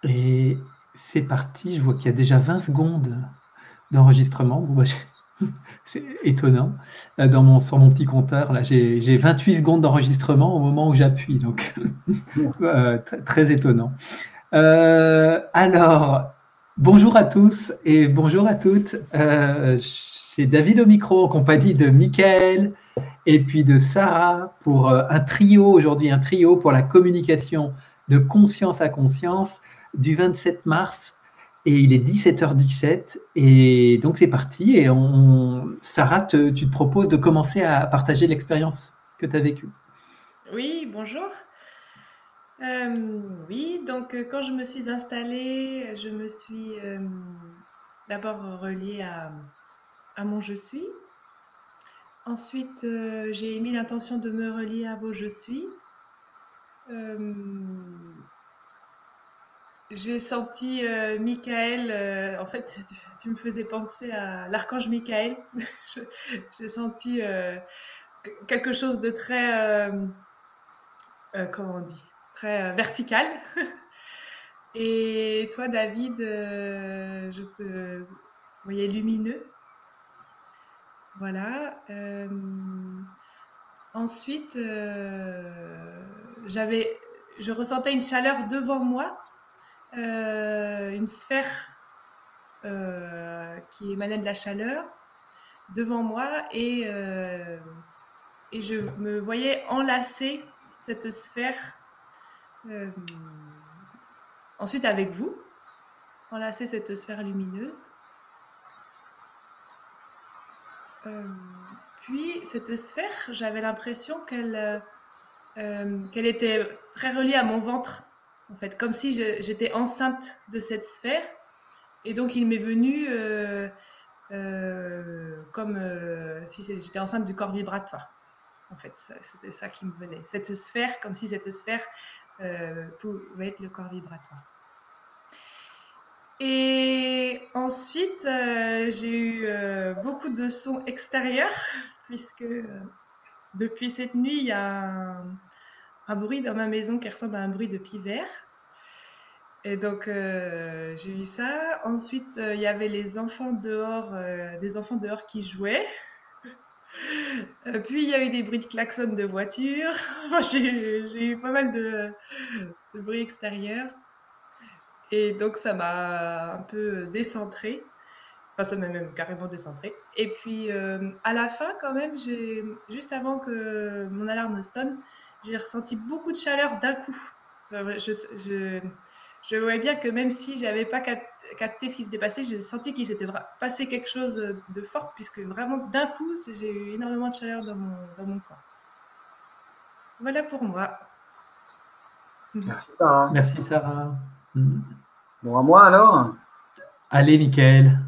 Et c'est parti, je vois qu'il y a déjà 20 secondes d'enregistrement. Bon, c'est étonnant. Sur mon petit compteur, là, j'ai 28 secondes d'enregistrement au moment où j'appuie, donc très étonnant. Alors, bonjour à tous et bonjour à toutes. C'est David au micro en compagnie de Michael et puis de Sarah pour un trio aujourd'hui, un trio pour la communication de conscience à conscience du 27 mars. Et il est 17h17 et donc c'est parti. Et Sarah, tu te proposes de commencer à partager l'expérience que tu as vécue. Oui, bonjour. Oui, donc quand je me suis installée, je me suis d'abord reliée à mon je suis. Ensuite, j'ai émis l'intention de me relier à vos je suis. Euh, j'ai senti Michael, en fait, tu me faisais penser à l'archange Michael. Je- J'ai senti quelque chose de très, comment on dit, très vertical. Et toi, David, je te voyais lumineux. Voilà. Ensuite, je ressentais une chaleur devant moi, une sphère qui émanait de la chaleur devant moi et je me voyais enlacer cette sphère euh, ensuite avec vous, enlacer cette sphère lumineuse. Euh, Puis cette sphère, j'avais l'impression qu'elle était très reliée à mon ventre, en fait, comme si j'étais enceinte de cette sphère. Et donc il m'est venu comme si j'étais enceinte du corps vibratoire. En fait, c'était ça qui me venait. Cette sphère, comme si cette sphère pouvait être le corps vibratoire. Et ensuite, j'ai eu beaucoup de sons extérieurs, puisque depuis cette nuit, il y a un bruit dans ma maison qui ressemble à un bruit de pivert. Et donc, j'ai eu ça. Ensuite, il y avait les enfants dehors, des enfants dehors qui jouaient. Puis, il y a eu des bruits de klaxons de voitures. J'ai eu pas mal de bruits extérieurs. Et donc, ça m'a un peu décentré. Enfin, ça m'a même carrément décentré. Et puis, à la fin, quand même, juste avant que mon alarme sonne, j'ai ressenti beaucoup de chaleur d'un coup. Enfin, je voyais bien que même si j'avais pas capté ce qui s'était passé, j'ai senti qu'il s'était passé quelque chose de fort, puisque vraiment d'un coup, j'ai eu énormément de chaleur dans mon corps. Voilà pour moi. Merci Sarah. Merci Sarah. Bon, à moi alors. Allez, Michael.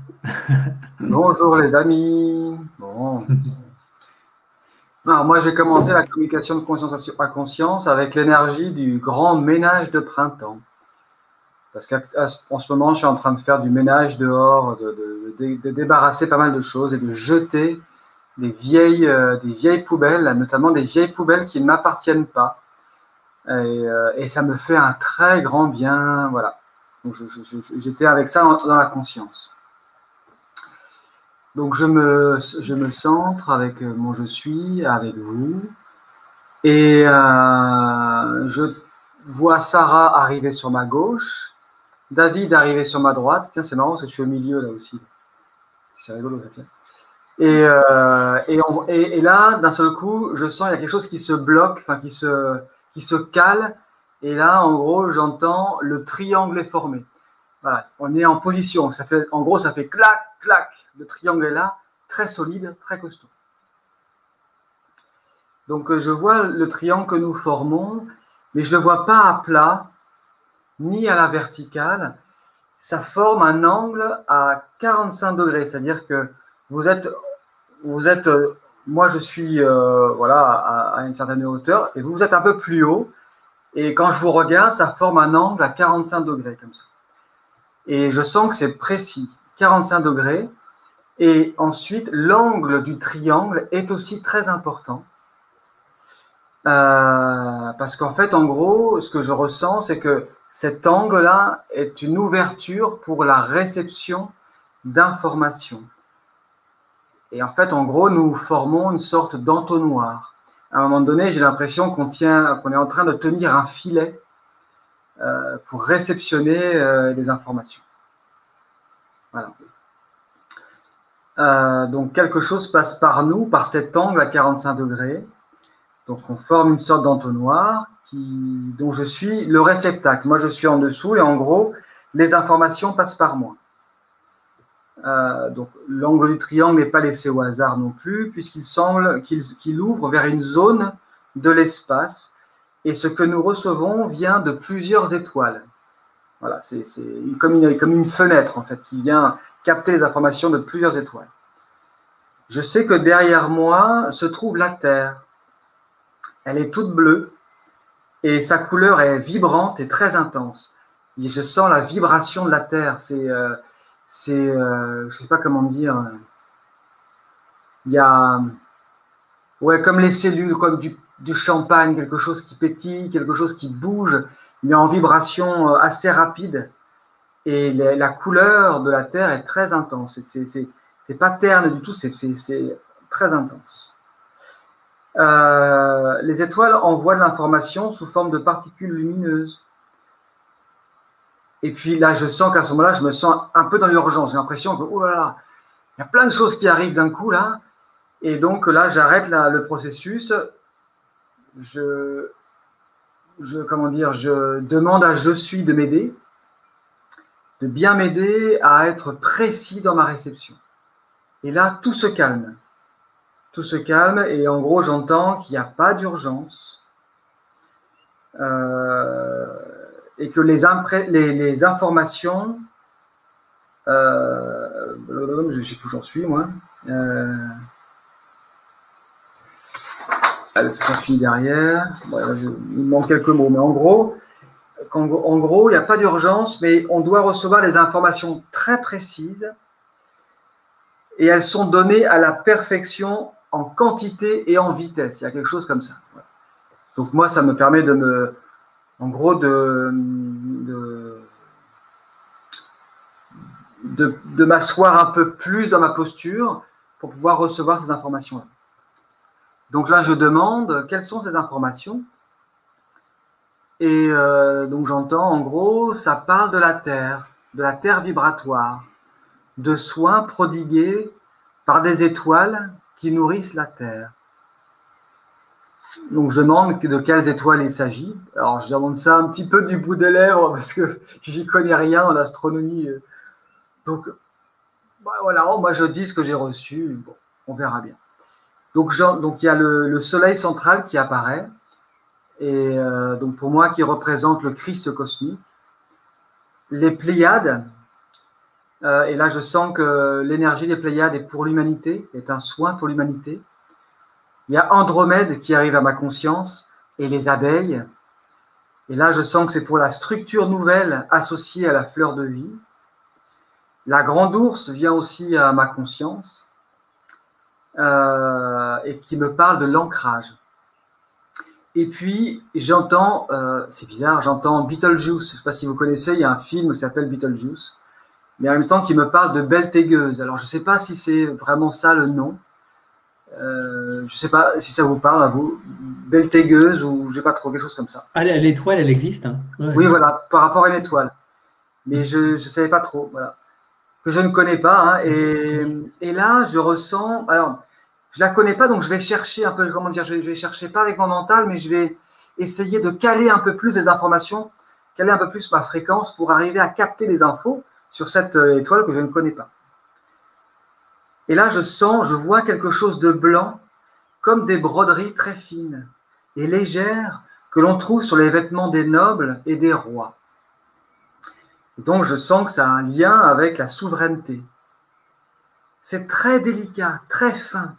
Bonjour les amis. Bon. Alors moi j'ai commencé la communication de conscience à conscience avec l'énergie du grand ménage de printemps. Parce qu'en ce moment je suis en train de faire du ménage dehors, de débarrasser pas mal de choses et de jeter des vieilles poubelles, notamment des vieilles poubelles qui ne m'appartiennent pas. Et ça me fait un très grand bien. Voilà. Donc j'étais avec ça dans la conscience. Donc je me centre avec mon je suis, avec vous. Et je vois Sarah arriver sur ma gauche, David arriver sur ma droite. Tiens, c'est marrant parce que je suis au milieu là aussi. C'est rigolo ça, tiens. Et là, d'un seul coup, je sens qu'il y a quelque chose qui se bloque, enfin qui se cale. Et là, en gros, j'entends le triangle est formé. Voilà, on est en position. En gros, ça fait clac, clac. Le triangle est là, très solide, très costaud. Donc, je vois le triangle que nous formons, mais je ne le vois pas à plat, ni à la verticale. Ça forme un angle à 45 degrés, c'est-à-dire que vous êtes moi je suis voilà, à une certaine hauteur, et vous êtes un peu plus haut, et quand je vous regarde, ça forme un angle à 45 degrés, comme ça. Et je sens que c'est précis, 45 degrés, et ensuite, l'angle du triangle est aussi très important. Parce qu'en fait, en gros, ce que je ressens, c'est que cet angle-là est une ouverture pour la réception d'informations. Et en fait, en gros, nous formons une sorte d'entonnoir. À un moment donné, j'ai l'impression qu'on est en train de tenir un filet pour réceptionner les informations. Voilà. Donc, quelque chose passe par nous, par cet angle à 45 degrés. Donc, on forme une sorte d'entonnoir dont je suis le réceptacle. Moi, je suis en dessous et en gros, les informations passent par moi. Donc, l'angle du triangle n'est pas laissé au hasard non plus, puisqu'il semble qu'il ouvre vers une zone de l'espace. Et ce que nous recevons vient de plusieurs étoiles. Voilà, c'est comme une fenêtre, en fait, qui vient capter les informations de plusieurs étoiles. Je sais que derrière moi se trouve la Terre. Elle est toute bleue et sa couleur est vibrante et très intense. Et je sens la vibration de la Terre. Je ne sais pas comment dire. Il y a, ouais, comme les cellules, comme du champagne, quelque chose qui pétille, quelque chose qui bouge, mais en vibration assez rapide. Et la couleur de la Terre est très intense. C'est pas terne du tout, c'est très intense. Les étoiles envoient de l'information sous forme de particules lumineuses. Et puis là, je sens qu'à ce moment-là, je me sens un peu dans l'urgence. J'ai l'impression que, oh là là, il y a plein de choses qui arrivent d'un coup là. Et donc là, j'arrête le processus. Je demande à Je suis de m'aider, de bien m'aider à être précis dans ma réception. Et là, tout se calme. Tout se calme et en gros, j'entends qu'il n'y a pas d'urgence et que les informations, je sais où j'en suis, moi. Ça s'affiche derrière. Bon, là, il me manque quelques mots, mais en gros, il n'y a pas d'urgence, mais on doit recevoir des informations très précises et elles sont données à la perfection en quantité et en vitesse. Il y a quelque chose comme ça. Voilà. Donc moi, ça me permet de m'asseoir un peu plus dans ma posture pour pouvoir recevoir ces informations-là. Donc là, je demande quelles sont ces informations. Et donc j'entends, en gros, ça parle de la terre vibratoire, de soins prodigués par des étoiles qui nourrissent la Terre. Donc, je demande de quelles étoiles il s'agit. Alors, je demande ça un petit peu du bout des lèvres parce que j'y connais rien en astronomie. Donc, voilà, moi, je dis ce que j'ai reçu. Bon, on verra bien. Donc, il y a le soleil central qui apparaît. Et donc, pour moi, qui représente le Christ cosmique. Les Pléiades. Et là, je sens que l'énergie des Pléiades est pour l'humanité, est un soin pour l'humanité. Il y a Andromède qui arrive à ma conscience et les abeilles. Et là, je sens que c'est pour la structure nouvelle associée à la fleur de vie. La grande ours vient aussi à ma conscience et qui me parle de l'ancrage. Et puis, j'entends, c'est bizarre, j'entends Beetlejuice. Je ne sais pas si vous connaissez, il y a un film qui s'appelle Beetlejuice. Mais en même temps, qui me parle de Beltégeuse. Alors, je ne sais pas si c'est vraiment ça le nom. Je ne sais pas si ça vous parle à vous. Beltégeuse ou je ne sais pas trop, quelque chose comme ça. Ah, l'étoile, elle existe. Hein. Ouais. Oui, voilà, par rapport à une étoile. Mais je ne savais pas trop, voilà. Que je ne connais pas. Hein, et là, je ressens. Alors, je ne la connais pas, donc je vais chercher un peu, comment dire, je vais chercher pas avec mon mental, mais je vais essayer de caler un peu plus les informations, caler un peu plus ma fréquence pour arriver à capter les infos sur cette étoile que je ne connais pas. Et là, je vois quelque chose de blanc, comme des broderies très fines et légères que l'on trouve sur les vêtements des nobles et des rois. Et donc, je sens que ça a un lien avec la souveraineté. C'est très délicat, très fin,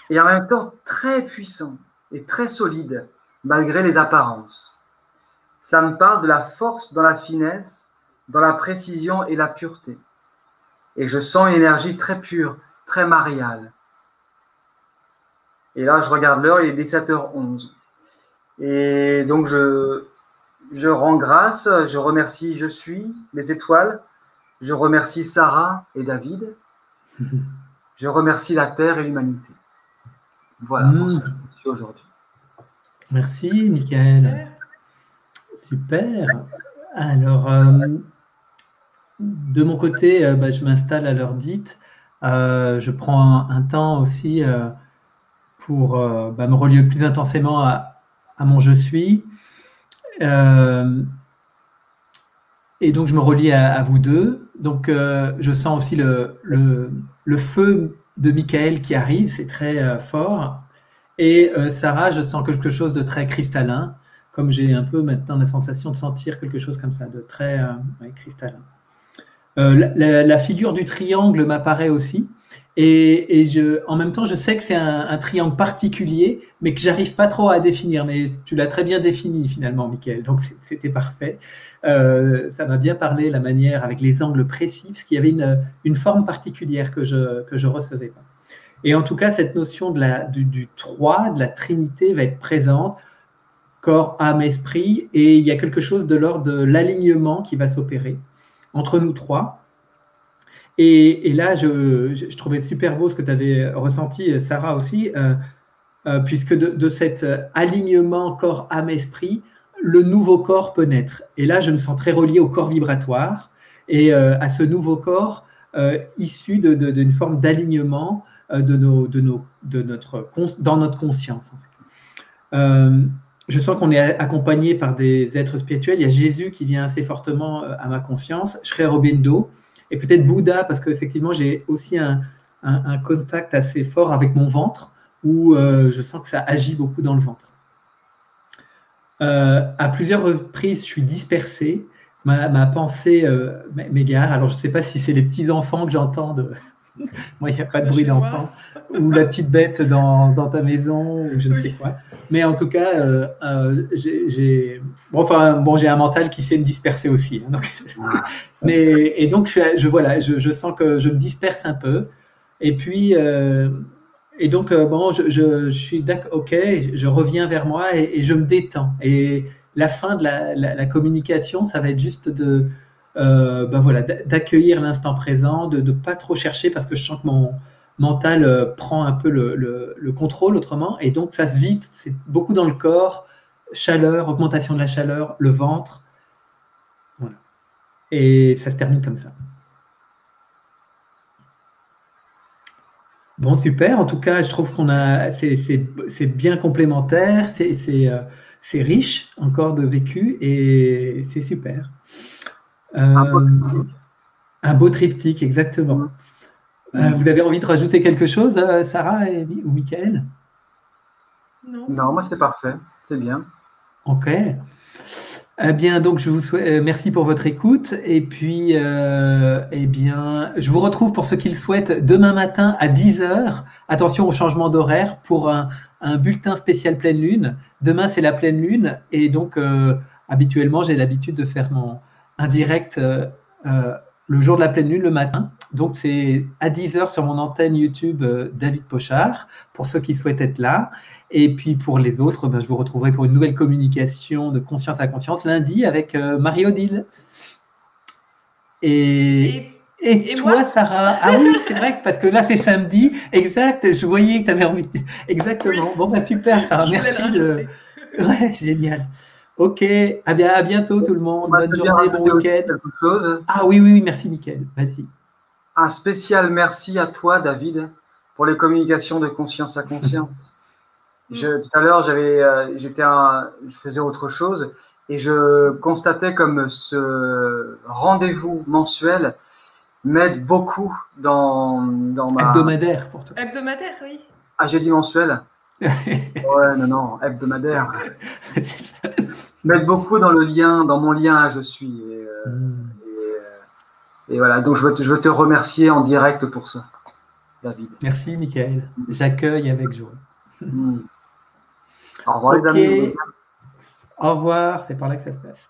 et en même temps très puissant et très solide, malgré les apparences. Ça me parle de la force dans la finesse, dans la précision et la pureté. Et je sens une énergie très pure, très mariale. Et là, je regarde l'heure, il est 17h11. Et donc, je rends grâce, je remercie Je suis, les étoiles, je remercie Sarah et David, je remercie la Terre et l'humanité. Voilà pour ce que je suis aujourd'hui. Merci, Michael. Super. Alors, de mon côté, je m'installe à l'heure dite. Je prends un temps aussi pour me relier plus intensément à mon je suis. Et donc, je me relie à vous deux. Donc, je sens aussi le feu de Michael qui arrive, c'est très fort. Et Sarah, je sens quelque chose de très cristallin, comme j'ai un peu maintenant la sensation de sentir quelque chose comme ça, de très cristallin. La figure du triangle m'apparaît aussi. Et en même temps, je sais que c'est un triangle particulier, mais que j'arrive pas trop à définir. Mais tu l'as très bien défini finalement, Michael. Donc c'était parfait. Ça m'a bien parlé la manière avec les angles précis, parce qu'il y avait une forme particulière que je recevais pas. Et en tout cas, cette notion du 3, de la Trinité, va être présente, corps, âme, esprit, et il y a quelque chose de l'ordre de l'alignement qui va s'opérer entre nous trois. Et là, je trouvais super beau ce que tu avais ressenti, Sarah aussi, puisque de cet alignement corps, âme, esprit, le nouveau corps peut naître. Et là, je me sens très relié au corps vibratoire et à ce nouveau corps issu d'une forme d'alignement dans notre conscience. En fait. Je sens qu'on est accompagné par des êtres spirituels. Il y a Jésus qui vient assez fortement à ma conscience, Sri Aurobindo, et peut-être Bouddha, parce qu'effectivement, j'ai aussi un contact assez fort avec mon ventre, où je sens que ça agit beaucoup dans le ventre. À plusieurs reprises, je suis dispersé. Ma pensée m'égare. Alors, je ne sais pas si c'est les petits-enfants que j'entends. Moi, il n'y a pas de bruit d'enfant. Ou la petite bête dans ta maison, ou je ne sais quoi. Mais en tout cas, j'ai un mental qui sait me disperser aussi. Hein, donc, et donc, je sens que je me disperse un peu. Et puis, je suis d'accord, ok, je reviens vers moi et je me détends. Et la fin de la communication, ça va être juste d'accueillir l'instant présent, de ne pas trop chercher parce que je sens que mon mental prend un peu le contrôle autrement. Et donc, ça se vide, c'est beaucoup dans le corps, chaleur, augmentation de la chaleur, le ventre. Voilà. Et ça se termine comme ça. Bon, super. En tout cas, je trouve c'est bien complémentaire, c'est riche encore de vécu et c'est super. Un beau triptyque, exactement. Vous avez envie de rajouter quelque chose, Sarah ou Michael? Non, moi c'est parfait, c'est bien. Ok. Eh bien, donc je vous souhaite merci pour votre écoute et puis je vous retrouve pour ceux qui le souhaitent demain matin à 10h. Attention au changement d'horaire pour un bulletin spécial pleine lune. Demain c'est la pleine lune et donc habituellement j'ai l'habitude de faire un direct le jour de la pleine lune le matin. Donc c'est à 10h sur mon antenne YouTube David Pochard pour ceux qui souhaitent être là. Et puis pour les autres, je vous retrouverai pour une nouvelle communication de conscience à conscience lundi avec Marie-Odile. Et toi, moi Sarah? Ah oui, c'est vrai, parce que là c'est samedi. Exact, je voyais que tu avais envie. Exactement. Bon, super, Sarah, merci. Ouais, génial. Ok, à bientôt tout le monde. Bonne journée, bon week-end. Ah oui, merci Mickaël. Vas-y. Un spécial merci à toi, David, pour les communications de conscience à conscience. Tout à l'heure, je faisais autre chose et je constatais comme ce rendez-vous mensuel m'aide beaucoup dans ma… Hebdomadaire pour toi. Hebdomadaire, oui. Ah, j'ai dit mensuel. Ouais, non, hebdomadaire. M'aide beaucoup dans mon lien à je suis. Et voilà, donc je veux te remercier en direct pour ça, David. Merci, Michael. J'accueille avec joie. Au revoir, les amis. Au revoir, c'est par là que ça se passe.